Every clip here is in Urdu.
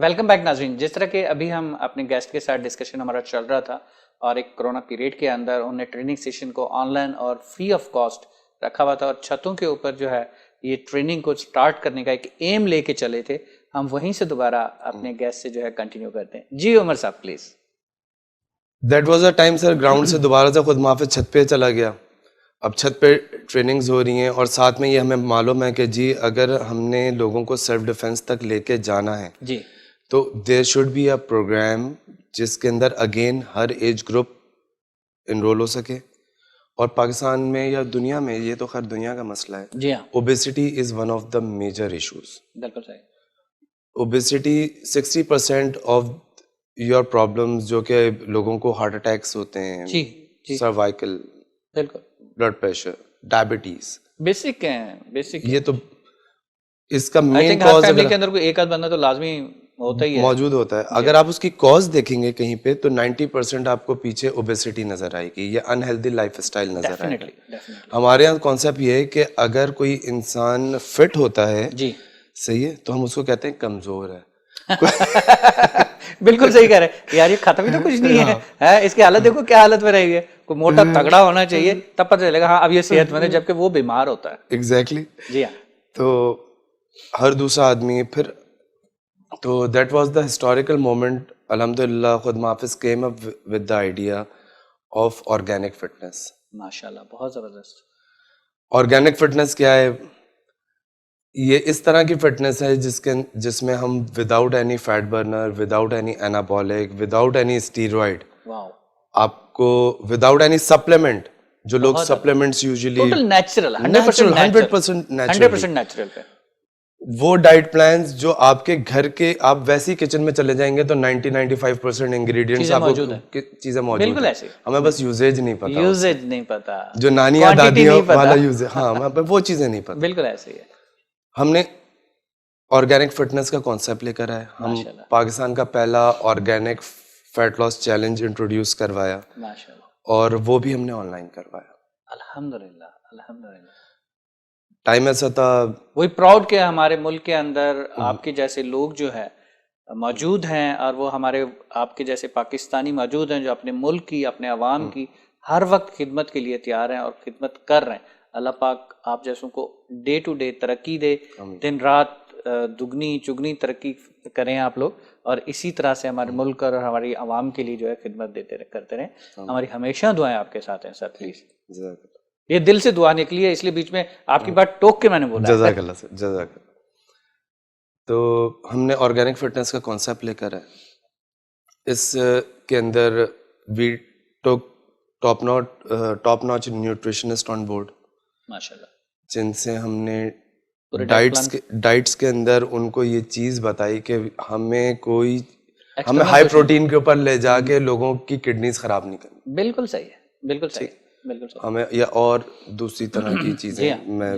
ویلکم بیک ناظرین. جس طرح کہ ابھی ہم اپنے گیسٹ کے ساتھ ڈسکشن ہمارا چل رہا تھا اور ایک کرونا پیریڈ کے اندر انہوں نے ٹریننگ سیشن کو آن لائن اور فری آف کاسٹ رکھا ہوا تھا اور چھتوں کے اوپر جو ہے یہ ٹریننگ کو سٹارٹ کرنے کا ایک ایم لے کے چلے تھے. ہم وہیں سے دوبارہ اپنے گیسٹ سے جو ہے کنٹینیو کرتے ہیں. جی عمر صاحب please. That was a time sir ground سے دوبارہ سے خود محافظ چھت پہ چلا گیا. اب چھت پہ ٹریننگز ہو رہی ہیں اور ساتھ میں یہ ہمیں معلوم ہے کہ جی اگر ہم نے لوگوں کو سیلف ڈیفenس تک لے کے جانا ہے جی تو there should be a program جس کے اندر اگین ہر ایج گروپ انرول ہو سکے. اور پاکستان میں یا دنیا میں, یہ تو خیر دنیا کا مسئلہ ہے, جی ہاں obesity is one of the major issues. بالکل صحیح. اوبیسٹی 60% آف یور پرابلمز جو کہ لوگوں کو ہارٹ اٹیکس ہوتے ہیں, جی جی سروائکل, بالکل بلڈ پریشر, ڈائبٹیز, بیسک ہیں بیسک. یہ تو اس کا آئی مین تھنک ہر کاز فیملی کے اندر کوئی ایک آدھ بندہ تو لازمی ہوتا ہی ہے, موجود ہوتا ہے. اگر آپ اس کی کاز دیکھیں گے کہیں پہ تو 90% آپ کو پیچھے اوبیسٹی نظر آئے گی, یہ انہیلدی لائف اسٹائل نظر آئے گا. ہمارے یہاں کانسیپٹ یہ ہے کہ اگر کوئی انسان فٹ ہوتا ہے, جی صحیح ہے, تو ہم اس کو کہتے ہیں کمزور ہے. بالکل صحیح کہہ رہے ہیں یار, یہ ختم ہی تو کچھ نہیں ہے. اس کی حالت دیکھو کیا حالت میں رہی ہے. کوئی موٹا تگڑا ہونا چاہیے تب پتہ چلے گا ہاں اب یہ صحت مند ہے, جبکہ وہ بیمار ہوتا ہے. ایگزیکٹلی. جی ہاں. تو ہر دوسرا آدمی پھر تو that was the historical moment. الحمد للہ خود محافظ came up with the idea of organic fitness. ماشاء اللہ بہت زبردست. آرگینک فٹنس کیا ہے؟ یہ اس طرح کی فٹنس ہے جس میں ہم without any fat burner, without any anabolic, without any steroid, wow آپ کو وداؤٹ اینی سپلیمنٹ, جو لوگ supplements usually total natural 100% natural پہ وہ ڈائٹ پلانز جو آپ کے گھر کے, آپ ویسی کچن میں چلے جائیں گے تو 90-95% انگریڈینٹس آپ کو چیزیں موجود ہیں. ہمیں بس یوزیج نہیں پتا, یوزیج نہیں پتا, جو نانیاں دادیوں والا یوز, ہاں وہ چیزیں نہیں پتا. بالکل ایسے ہی ہے. ہم نے آرگینک فٹنس کا کانسیپٹ لے کر آئے. ہم پاکستان کا پہلا آرگینک فیٹ لاس چیلنج انٹروڈیوس کروایا اور وہ بھی ہم نے آن لائن کروایا. الحمدللہ الحمدللہ. ٹائم ایسا تھا, وہی پراؤڈ کہ ہمارے ملک کے اندر آپ کے جیسے لوگ جو ہے موجود ہیں, اور وہ ہمارے آپ کے جیسے پاکستانی موجود ہیں جو اپنے ملک کی, اپنے عوام کی ہر وقت خدمت کے لیے تیار ہیں اور خدمت کر رہے ہیں. اللہ پاک آپ جیسوں کو ڈے ٹو ڈے ترقی دے, دن رات دگنی چگنی ترقی کریں آپ لوگ, اور اسی طرح سے ہمارے ملک اور ہماری عوام کے لیے جو ہے خدمت کرتے رہیں. ہماری ہمیشہ دعائیں آپ کے ساتھ ہیں سر, پلیز. یہ دل سے دعا نکلی ہے, اس لیے بیچ میں آپ کی بات ٹوک کے میں نے بولا. جزاک اللہ سر, جزاک اللہ. تو ہم نے آرگینک فٹنس کا کانسیپٹ لے کر ہے. اس کے اندر وی ٹوک top notch nutritionist on board, ماشاءاللہ, جن سے ہم نے ڈائٹس کے اندر ان کو یہ چیز بتائی کہ ہمیں ہائی پروٹین کے اوپر لے جا کے لوگوں کی کڈنیز خراب نہیں کرنی. بالکل صحیح ہے, بالکل صحیح, بالکل صحیح. ہمیں یا اور دوسری طرح کی چیزیں میں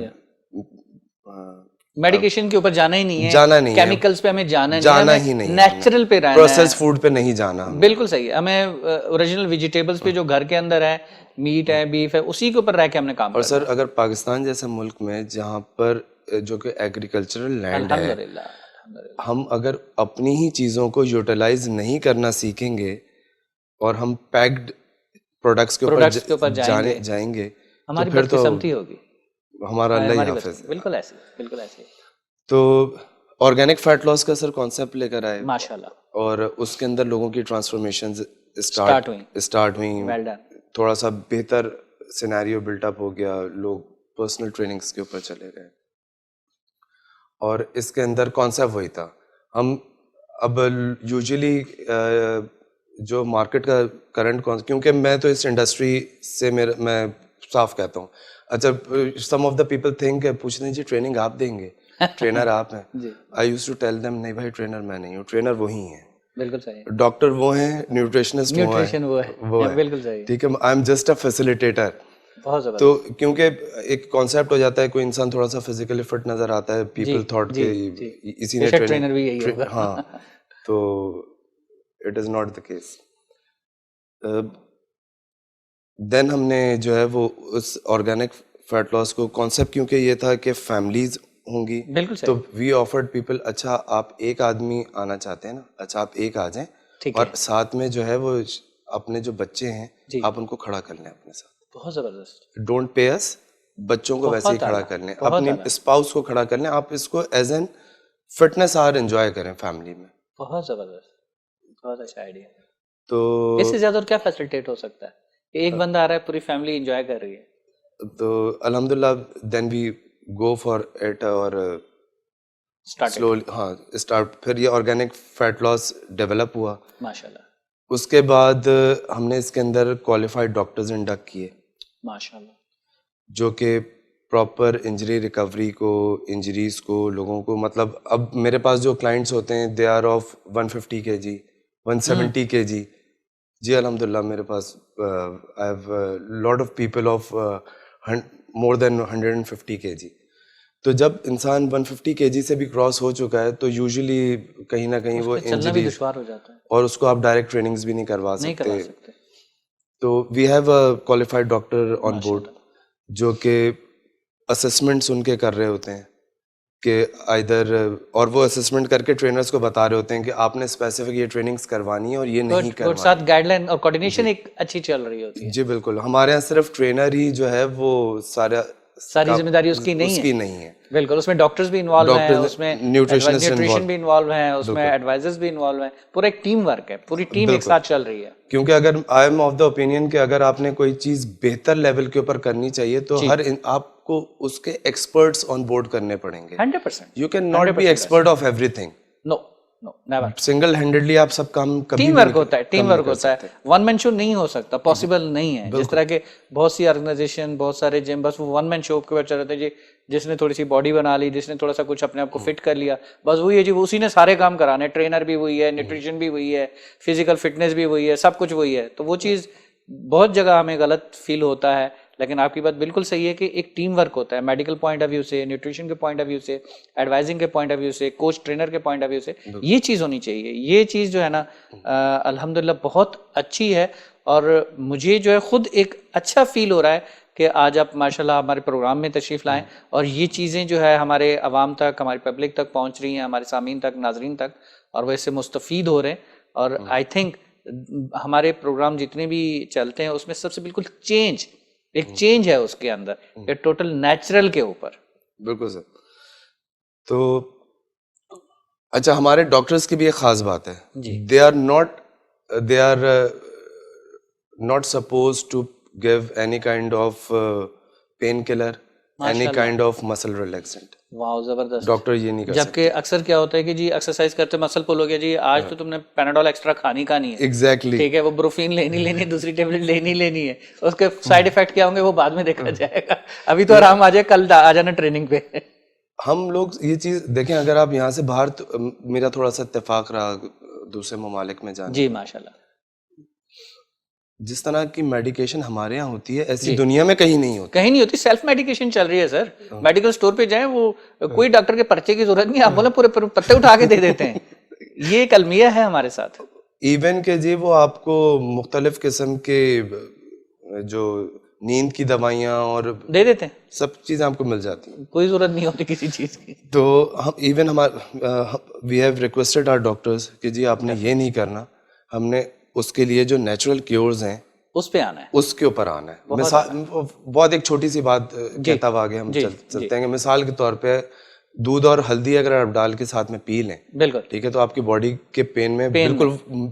میڈیکیشن کے اوپر جانا ہی نہیں ہے, جانا نہیں ہے, کیمیکلز پہ ہمیں جانا ہی نہیں ہے, نیچرل پہ رہنا ہے, پروسیس فوڈ پہ نہیں جانا. بالکل صحیح ہے. ہمیں اوریجنل ویجیٹیبلز پہ جو گھر کے اندر ہے, میٹ ہے, بیف ہے, اسی کے اوپر رہ کے ہم نے کام کرنا. اور سر اگر پاکستان جیسے ملک میں جہاں پر جو کہ ایگریکلچرل لینڈ ہے, ہم اگر اپنی ہی چیزوں کو یوٹیلائز نہیں کرنا سیکھیں گے اور ہم پیکڈ پروڈکٹس کے اوپر جائیں گے ہماری بدقسمتی ہوگی, ہمارا اللہ ہی حافظ. بالکل ایسے, بالکل ایسے. تو آرگینک فیٹ لاس کا سر کانسیپٹ لے کر آئے ماشاءاللہ, اور اس کے اندر لوگوں کی ٹرانسفارمیشنز اسٹارٹ ہوئیں. تھوڑا سا بہتر سینیریو بلٹ اپ ہو گیا, لوگ پرسنل ٹریننگز کے اوپر چلے گئے. اور اس کے اندر کانسیپٹ وہی تھا. ہم اب یوزلی جو مارکیٹ کا کرنٹ, کیونکہ میں تو اس انڈسٹری سے میں صاف کہتا ہوں, اچھا سم آف دا پیپل تھنک پوچھتے ہیں جی ٹریننگ آپ دیں گے, ٹرینر آپ ہیں. آئی یوز ٹو ٹیل دیم نہیں بھائی, ٹرینر میں نہیں ہوں, ٹرینر وہی ہیں. بالکل صحیح. ڈاکٹر وہ ہیں, نیوٹریشنسٹ وہ ہے, بالکل صحیح. ٹھیک ہے, I am just a facilitator. تو کیونکہ ایک کانسیپٹ ہو جاتا ہے, کوئی انسان تھوڑا سا فزیکلی فٹ نظر آتا ہے, پیپل تھاٹ کہ اسی نے ٹرینر بھی یہی ہوگا. ہاں, تو it is not the case. Then ہم نے جو ہے وہ اس آرگینک فیٹ لاس کو کانسیپٹ, کیونکہ یہ تھا کہ فیملیز ہوں گی بالکل تو وی آفرڈ پیپل اچھا آپ ایک آدمی آنا چاہتے ہیں نا, اچھا آپ ایک آ جائیں اور ساتھ میں جو ہے وہ اپنے جو بچے ہیں آپ ان کو کھڑا کر لیں اپنے ساتھ. بہت زبردست. ڈونٹ پے اس, بچوں کو ویسے ہی کھڑا کر لیں, اپنی اسپاؤس کو کھڑا کر لیں, آپ اس کو as an fitness hour enjoy کریں فیملی میں. بہت زبردست, بہت اچھا آئیڈیا. تو اس سے زیادہ اور کیا فیسلٹیٹ ہو سکتا ہے کہ ایک بندہ آ رہا ہے پوری فیملی انجوائے کر رہی ہے. تو الحمدللہ دین وی گو فار ایٹ اور سلولی ہاں اسٹارٹ. پھر یہ آرگینک فیٹ لاس ڈیولپ ہوا ماشاء اللہ. اس کے بعد ہم نے اس کے اندر کوالیفائڈ ڈاکٹرز انڈکٹ کیے ماشاء اللہ, جو کہ پراپر انجری ریکوری کو, انجریز کو, لوگوں کو, مطلب اب میرے پاس جو کلائنٹس ہوتے ہیں they are of 150 kg 170 kg. جی الحمدللہ میرے پاس I have lot of people of more than 150 kg. تو جب انسان 150 kg سے بھی کراس ہو چکا ہے تو یوزلی کہیں نہ کہیں وہ انجری دشوار ہو جاتا ہے اور اس کو آپ ڈائریکٹ ٹریننگز بھی نہیں کروا سکتے. تو we have a qualified doctor on board جو کہ اسسمنٹس ان کے کر رہے ہوتے ہیں کہ ادھر, اور وہ اسسمنٹ کر کے ٹرینرز کو بتا رہے ہوتے ہیں کہ آپ نے اسپیسیفک یہ ٹریننگز کروانی ہے اور یہ نہیں کروانی. ساتھ گائیڈ لائن اور کوآرڈینیشن ایک اچھی چل رہی ہوتی ہے. جی بالکل, ہمارے یہاں صرف ٹرینر ہی جو ہے وہ ساری ذمہ داری اس کی نہیں ہے. بالکل, اس میں ڈاکٹرز بھی انوالو ہیں, اس میں نیوٹریشن بھی انوالو ہیں, اس میں ایڈوائزرز بھی انوالو ہیں, پورا ایک ٹیم ورک ہے, پوری ٹیم ایک ساتھ چل رہی ہے. کیونکہ اگر I am of the opinion کہ اگر آپ نے کوئی چیز بہتر لیول کے اوپر کرنی چاہیے تو ہر آپ کو اس کے ایکسپرٹس آن بورڈ کرنے پڑیں گے. 100%. You can not be expert of everything. No no never. Single handedly آپ سب کام ٹیم ورک ہوتا ہے, ٹیم ورک ہوتا ہے, ون مین شو نہیں ہو سکتا, پاسبل نہیں ہے. جس طرح کے بہت سی آرگنائزیشن, بہت سارے جم بس وہ ون مین شو کے اوپر چل رہے تھے جی, جس نے تھوڑی سی باڈی بنا لی, جس نے تھوڑا سا کچھ اپنے آپ کو فٹ کر لیا, بس وہی ہے جی, اسی نے سارے کام کرانے, ٹرینر بھی وہی ہے, نیوٹریشن بھی وہی ہے, فزیکل فٹنس بھی وہی ہے, سب کچھ وہی ہے. تو وہ چیز بہت جگہ ہمیں غلط فیل ہوتا ہے. لیکن آپ کی بات بالکل صحیح ہے کہ ایک ٹیم ورک ہوتا ہے, میڈیکل پوائنٹ آف ویو سے, نیوٹریشن کے پوائنٹ آف ویو سے, ایڈوائزنگ کے پوائنٹ آف ویو سے, کوچ ٹرینر کے پوائنٹ آف ویو سے, یہ چیز ہونی چاہیے. یہ چیز جو ہے نا الحمدللہ بہت اچھی ہے. اور مجھے جو ہے خود ایک اچھا فیل ہو رہا ہے کہ آج آپ ماشاءاللہ ہمارے پروگرام میں تشریف لائیں اور یہ چیزیں جو ہے ہمارے عوام تک, ہماری پبلک تک پہنچ رہی ہیں, ہمارے سامعین تک, ناظرین تک, اور وہ اس سے مستفید ہو رہے ہیں. اور آئی تھنک ہمارے پروگرام جتنے بھی چلتے ہیں اس میں سب سے بالکل ایک چینج ہے اس کے اندر, ایک ٹوٹل نیچرل کے اوپر. بالکل سر. تو اچھا ہمارے ڈاکٹرز کی بھی ایک خاص بات ہے, they are not suppose to give any kind of pain killer, any kind of muscle relaxant. واو زبردست. ڈاکٹر یہ نہیں کر سکتے. جبکہ اکثر کیا ہوتا ہے کہ جی ایکسرسائز کرتے مسل پل ہو گیا جی, آج تو تم نے پیناڈول ایکسٹرا کھانی ہے. ایگزیکٹلی ٹھیک ہے, وہ بروفین لینی ہے, دوسری ٹیبلٹ لینی ہے, اس کے سائڈ افیکٹ کیا ہوں گے وہ بعد میں دیکھا جائے گا. ابھی تو آرام آ جائے, کل آ جانا ٹریننگ پہ. ہم لوگ یہ چیز دیکھیں, اگر آپ یہاں سے باہر, میرا تھوڑا سا اتفاق رہا دوسرے ممالک میں جانے. جی ماشاءاللہ. جس طرح کی میڈیکیشن ہمارے یہاں ہوتی ہے ایسی دنیا میں کہیں نہیں ہوتی. کہیں نہیں ہوتی. سیلف میڈیکیشن چل رہی ہے سر. میڈیکل اسٹور پہ جائیں, وہ کوئی ڈاکٹر کے پرچے کی ضرورت نہیں, آپ بولیں پورے پتے اٹھا کے دے دیتے ہیں. یہ ایک المیہ ہے ہمارے ساتھ. ایون کہ جی وہ آپ کو مختلف قسم کے جو نیند کی دوائیاں اور دے دیتے ہیں, سب چیزیں آپ کو مل جاتی ہیں, کوئی ضرورت نہیں ہوتی کسی چیز کی. تو ہم even we have requested our doctors کہ جی آپ نے یہ نہیں کرنا, ہم نے اس کے لیے جو نیچرل کیورز ہیں اس پہ آنا ہے, اس کے اوپر آنا ہے. مثال بہت ایک چھوٹی سی بات کہتا ہوا آگے ہم چلتے ہیں کہ مثال کے طور پہ دودھ اور ہلدی اگر آپ ڈال کے ساتھ میں پی لیں, بالکل ٹھیک ہے, تو آپ کی باڈی کے پین میں بالکل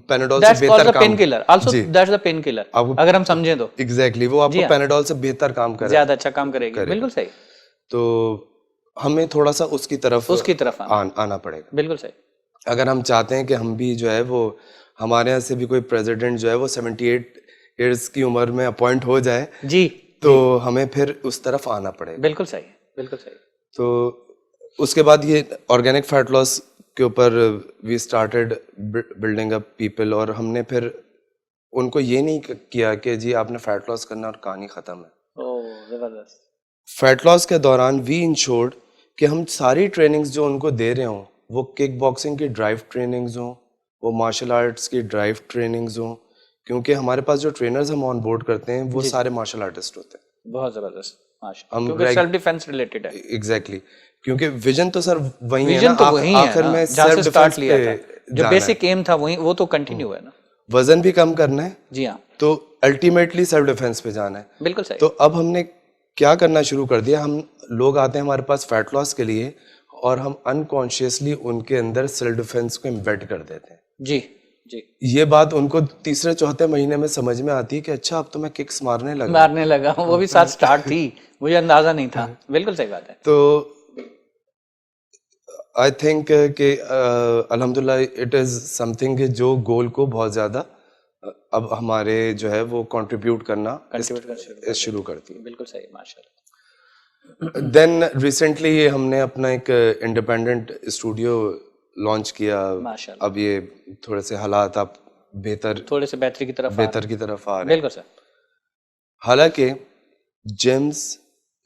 پیناڈول سے بہتر کام, pain killer also that's the pain killer اگر ہم سمجھیں تو. ایگزیکٹلی, وہ آپ کو پیناڈول سے بہتر کام کرے, زیادہ اچھا کام کرے گی. بالکل صحیح. تو ہمیں تھوڑا سا اس کی طرف آنا پڑے گا. بالکل صحیح. اگر ہم چاہتے ہیں کہ ہم بھی جو ہے وہ ہمارے یہاں سے بھی کوئی پریزیڈنٹ جو ہے وہ 78 ایئرس کی عمر میں اپوائنٹ ہو جائے جی, تو ہمیں پھر اس طرف آنا پڑے گا. بالکل صحیح, بالکل صحیح. تو اس کے بعد یہ آرگینک فیٹ لاس کے اوپر we started building up people, اور ہم نے پھر ان کو یہ نہیں کیا کہ جی آپ نے فیٹ لاس کرنا اور کہانی ختم ہے. زبردست. فیٹ لاس کے دوران وی انشورڈ کہ ہم ساری ٹریننگز جو ان کو دے رہے ہوں, وہ کک باکسنگ کی ڈرائیو ٹریننگز ہوں, وہ مارشل آرٹس کی ڈرائیو ٹریننگز ہوں, کیونکہ ہمارے پاس جو ٹرینرز ہم آن بورڈ کرتے ہیں وہ سارے مارشل آرٹسٹ ہوتے ہیں. بہت زبردست. کیونکہ سیلف ڈیفینس ریلیٹڈ ہے. ایگزیکٹلی, کیونکہ ویژن تو سر وہی ہے ویژن تو نا, وہی ہے آخر میں جہاں سے سیلف اسٹارٹ ڈیفense لیا پہ تھا, جو بیسک ایم تھا وہی, وہ تو کنٹینیو ہے نا. وزن بھی کم کرنا ہے, جی ہاں تو الٹیمیٹلی سیلف ڈیفense پہ جانا ہے. بالکل صحیح. تو اب ہم نے کیا کرنا شروع کر دیا, ہم لوگ آتے ہیں ہمارے پاس فیٹ لاس کے لیے, اور ہم انکانشیسلی ان کے اندر سیلف ڈیفenس کو امبیڈ کر دیتے ہیں. جی جی یہ بات ان کو تیسرے چوتھے مہینے میں سمجھ میں آتی ہے کہ اچھا اب تو میں ککس مارنے لگا, وہ بھی ساتھ اسٹارٹ تھی, مجھے اندازہ نہیں تھا. بالکل صحیح بات ہے. تو آئی تھنک کہ الحمدللہ اٹ از سم تھنگ جو گول کو بہت زیادہ اب ہمارے جو ہے وہ کنٹریبیوٹ کرنا شروع کرتی ہے. بالکل صحیح, ماشاء اللہ. دین ریسنٹلی ہم نے اپنا ایک انڈیپینڈنٹ اسٹوڈیو لانچ کیا. اب یہ تھوڑے سے حالات اب تھوڑے سے بہتری کی طرف آ رہے ہیں. بالکل سر. حالانکہ gyms,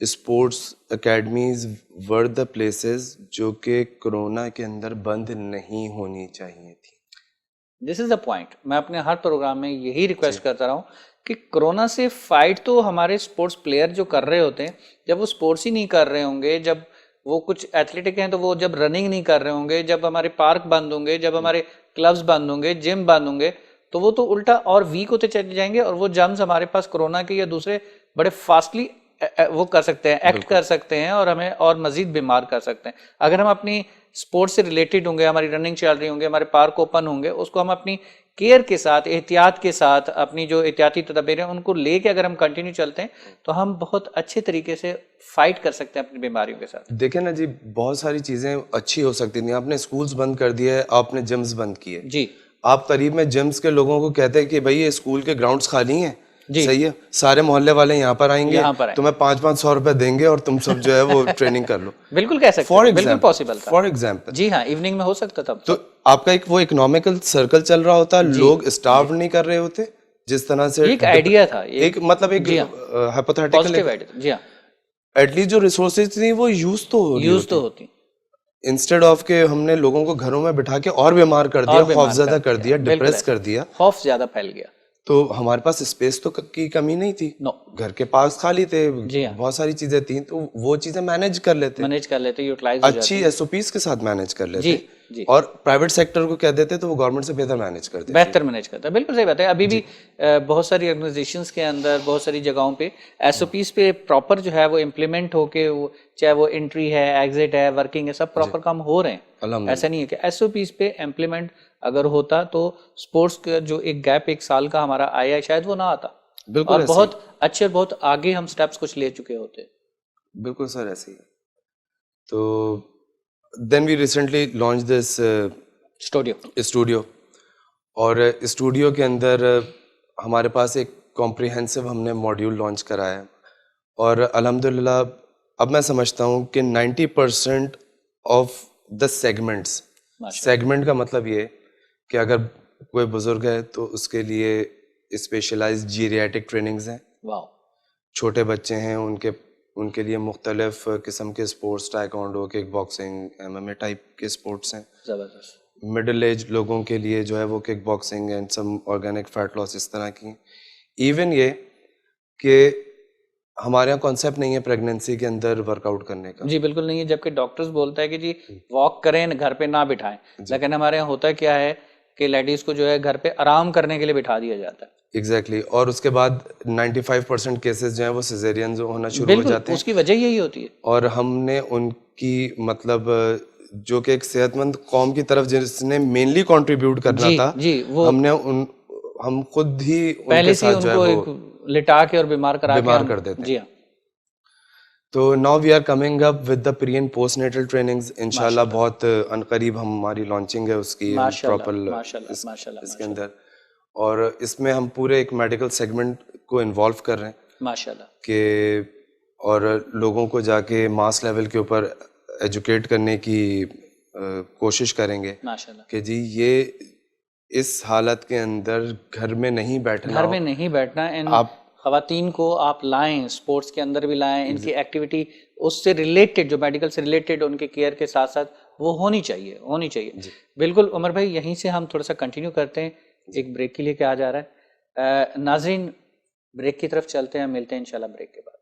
sports academies were the places جو کہ کرونا کے اندر بند نہیں ہونی چاہیے تھی. دس از دا پوائنٹ. میں اپنے ہر پروگرام میں یہی ریکویسٹ کرتا رہا ہوں کہ کرونا سے فائٹ تو ہمارے اسپورٹس پلیئر جو کر رہے ہوتے ہیں, جب وہ اسپورٹس ہی نہیں کر رہے ہوں گے, جب وہ کچھ ایتھلیٹک ہیں تو وہ جب رننگ نہیں کر رہے ہوں گے, جب ہمارے پارک بند ہوں گے, جب ہمارے کلبز بند ہوں گے, جم بند ہوں گے, تو وہ تو الٹا اور ویک ہوتے چلے جائیں گے, اور وہ جرمز ہمارے پاس کرونا کے یا دوسرے بڑے فاسٹلی وہ کر سکتے ہیں, ایکٹ کر سکتے ہیں, اور ہمیں اور مزید بیمار کر سکتے ہیں. اگر ہم اپنی اسپورٹس سے ریلیٹڈ ہوں گے, ہماری رننگ چل رہی ہوں گے, ہمارے پارک اوپن ہوں گے, اس کو ہم اپنی کیئر کے ساتھ, احتیاط کے ساتھ, اپنی جو احتیاطی تدابیر ہیں ان کو لے کے اگر ہم کنٹینیو چلتے ہیں تو ہم بہت اچھے طریقے سے فائٹ کر سکتے ہیں اپنی بیماریوں کے ساتھ. دیکھیں نا جی, بہت ساری چیزیں اچھی ہو سکتی تھیں. آپ نے اسکولز بند کر دیے, آپ نے جمز بند کیے. جی, آپ قریب میں جمز کے لوگوں کو کہتے ہیں کہ بھائی یہ اسکول کے گراؤنڈس خالی ہیں, جی صحیح ہے, سارے محلے والے یہاں پر آئیں گے, تمہیں 500-500 روپے دیں گے اور تم سب جو ہے وہ ٹریننگ کر لو. بالکل کہہ سکتے ہیں, بالکل پاسبل تھا. فار ایگزامپل, جی ہاں, ایوننگ میں ہو سکتا تھا. تو آپ کا ایک وہ اکنامیکل سرکل چل رہا ہوتا, لوگ اسٹارو نہیں کر رہے ہوتے, جس طرح سے ایک آئیڈیا تھا, ایک مطلب ایک ہائپوتھیٹیکل, جی ہاں, ایٹ لیسٹ جو ریسورسز تھیں وہ یوز تو ہوتی, انسٹیڈ آف کہ ہم نے لوگوں کو گھروں میں بٹھا کے اور بیمار کر دیا, خوف زدہ کر دیا, ڈپریس کر دیا, خوف زیادہ پھیل گیا. تو ہمارے پاس اسپیس تو کی کمی نہیں تھی, گھر کے پاس خالی تھے, بہت ساری چیزیں تھیں, تو وہ چیزیں مینیج کر لیتے, یوٹیلائز اچھی ایس او پیز کے ساتھ مینیج کر لیتے, اور پرائیویٹ سیکٹر کو کہہ دیتے تو وہ گورنمنٹ سے بہتر مینیج کرتے. بالکل صحیح بات ہے. ابھی بھی بہت ساری آرگنائزیشنز کے اندر, بہت ساری جگہوں پہ ایس او پیز پہ پراپر جو ہے وہ امپلیمنٹ ہو کے, چاہے وہ انٹری ہے, ایگزٹ ہے, ورکنگ ہے, سب پراپر کام ہو رہے ہیں. ایسا نہیں ہے کہ ایس او پیز پہ امپلیمنٹ اگر ہوتا تو اسپورٹس کا جو ایک گیپ 1 سال کا ہمارا آیا ہے شاید وہ نہ آتا, اور بہت اچھے, بہت آگے ہم سٹیپس کچھ لے چکے ہوتے. بالکل سر ایسے ہی. تو then we recently launch this studio, اور اسٹوڈیو کے اندر ہمارے پاس ایک کمپریہنسو ہم نے ماڈیول لانچ کرایا ہے, اور الحمدللہ اب میں سمجھتا ہوں کہ 90% آف دا سیگمنٹ کا مطلب یہ کہ اگر کوئی بزرگ ہے تو اس کے لیے اسپیشلائز جیریاٹک ٹریننگز ہیں, چھوٹے بچے ہیں ان کے لیے مختلف قسم کے sports, taekwondo, kick boxing, MMA type کے اسپورٹس ہیں. مڈل ایج لوگوں کے لیے جو ہے وہ kick boxing and some organic fat loss اس طرح کی. ایون یہ کہ ہمارے یہاں کانسیپٹ نہیں ہے پریگنینسی کے اندر ورک آؤٹ کرنے کا. جی بالکل نہیں ہے, جبکہ ڈاکٹرز بولتا ہے کہ جی واک کریں, گھر پہ نہ بٹھائیں, لیکن ہمارے یہاں ہوتا کیا ہے کہ لیڈیز کو جو ہے گھر پہ آرام کرنے کے لیے بٹھا دیا جاتا ہے. ایگزیکٹلی, اور اس کے بعد 95% کیسز جو ہیں وہ سیزیرینز ہونا شروع ہو جاتے ہیں. اس کی وجہ یہی ہوتی ہے. اور ہم نے ان کی مطلب جو کہ ایک صحت مند قوم کی طرف جس نے مینلی کنٹریبیوٹ کرنا تھا, ہم نے ہم خود ہی ان کے ساتھ جو ہے وہ لٹا کے اور بیمار کر دیتے. جی ہاں. تو now we are coming up with the pre and post natal trainings. انشاءاللہ بہت عنقریب ہماری لانچنگ ہے اس کی پراپر اس کے اندر, اور اس میں ہم پورے ایک میڈیکل سیگمنٹ کو انوالو کر رہے ہیں ماشاءاللہ, کہ اور لوگوں کو جا کے ماس لیول کے اوپر ایجوکیٹ کرنے کی کوشش کریں گے کہ جی یہ اس حالت کے اندر گھر میں نہیں بیٹھنا, آپ خواتین کو آپ لائیں, اسپورٹس کے اندر بھی لائیں, ان کی ایکٹیویٹی اس سے ریلیٹڈ, جو میڈیکل سے ریلیٹڈ ان کے کیئر کے ساتھ ساتھ وہ ہونی چاہیے. بالکل عمر بھائی, یہیں سے ہم تھوڑا سا کنٹینیو کرتے ہیں, ایک بریک کے لیے کہا جا رہا ہے. ناظرین بریک کی طرف چلتے ہیں, ملتے ہیں انشاءاللہ بریک کے بعد.